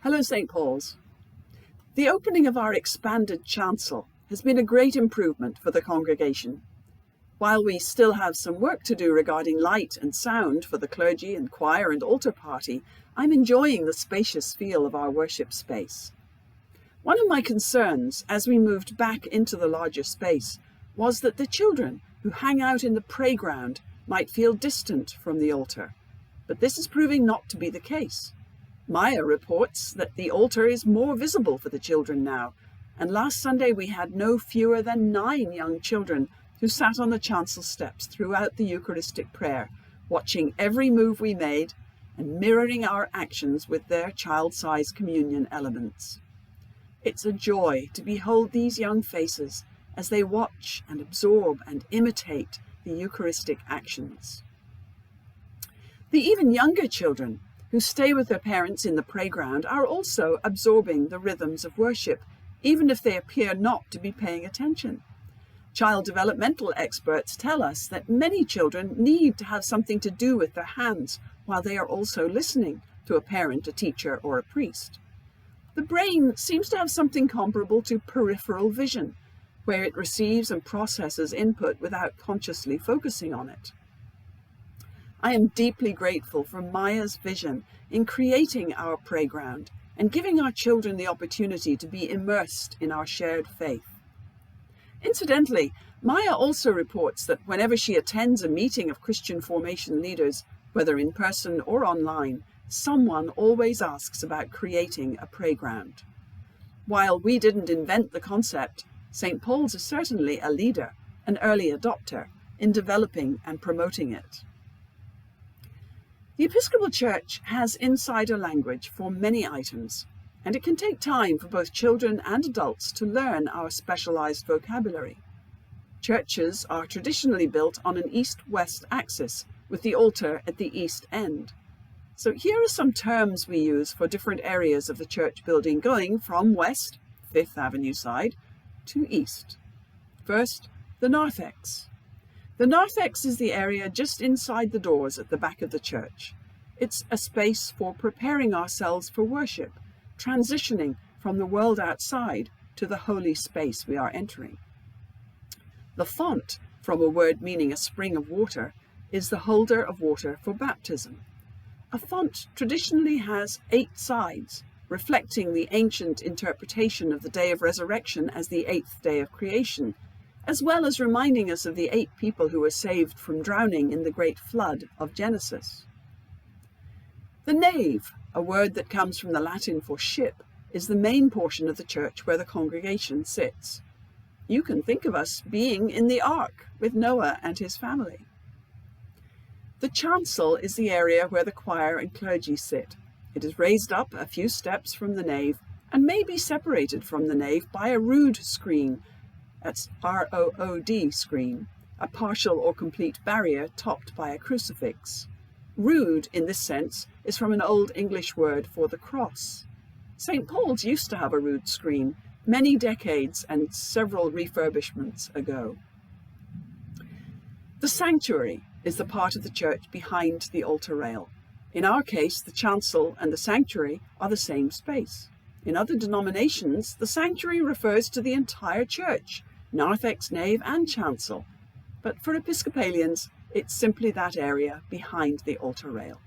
Hello, St. Paul's. The opening of our expanded chancel has been a great improvement for the congregation. While we still have some work to do regarding light and sound for the clergy and choir and altar party, I'm enjoying the spacious feel of our worship space. One of my concerns as we moved back into the larger space was that the children who hang out in the playground might feel distant from the altar, but this is proving not to be the case. Maya reports that the altar is more visible for the children now, and last Sunday we had no fewer than 9 young children who sat on the chancel steps throughout the Eucharistic prayer, watching every move we made and mirroring our actions with their child-sized communion elements. It's a joy to behold these young faces as they watch and absorb and imitate the Eucharistic actions. The even younger children who stay with their parents in the playground are also absorbing the rhythms of worship, even if they appear not to be paying attention. Child developmental experts tell us that many children need to have something to do with their hands while they are also listening to a parent, a teacher, or a priest. The brain seems to have something comparable to peripheral vision, where it receives and processes input without consciously focusing on it. I am deeply grateful for Maya's vision in creating our playground and giving our children the opportunity to be immersed in our shared faith. Incidentally, Maya also reports that whenever she attends a meeting of Christian formation leaders, whether in person or online, someone always asks about creating a playground. While we didn't invent the concept, St. Paul's is certainly a leader, an early adopter, in developing and promoting it. The Episcopal Church has insider language for many items, and it can take time for both children and adults to learn our specialized vocabulary. Churches are traditionally built on an east-west axis, with the altar at the east end. So here are some terms we use for different areas of the church building going from west, 5th Avenue side, to east. First, the narthex. The narthex is the area just inside the doors at the back of the church. It's a space for preparing ourselves for worship, transitioning from the world outside to the holy space we are entering. The font, from a word meaning a spring of water, is the holder of water for baptism. A font traditionally has 8 sides, reflecting the ancient interpretation of the day of resurrection as the 8th day of creation, as well as reminding us of the 8 people who were saved from drowning in the great flood of Genesis. The nave, a word that comes from the Latin for ship, is the main portion of the church where the congregation sits. You can think of us being in the ark with Noah and his family. The chancel is the area where the choir and clergy sit. It is raised up a few steps from the nave and may be separated from the nave by a rood screen. That's R-O-O-D screen, a partial or complete barrier topped by a crucifix. Rood, in this sense, is from an Old English word for the cross. St. Paul's used to have a rood screen many decades and several refurbishments ago. The sanctuary is the part of the church behind the altar rail. In our case, the chancel and the sanctuary are the same space. In other denominations, the sanctuary refers to the entire church, narthex, nave, and chancel. But for Episcopalians, it's simply that area behind the altar rail.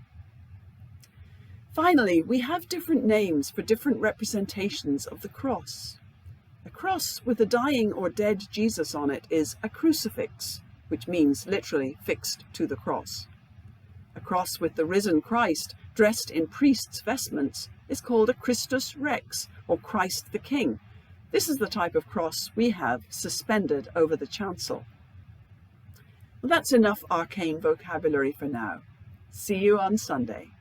Finally, we have different names for different representations of the cross. A cross with a dying or dead Jesus on it is a crucifix, which means literally fixed to the cross. A cross with the risen Christ dressed in priest's vestments is called a Christus Rex, or Christ the King. This is the type of cross we have suspended over the chancel. Well, that's enough arcane vocabulary for now. See you on Sunday.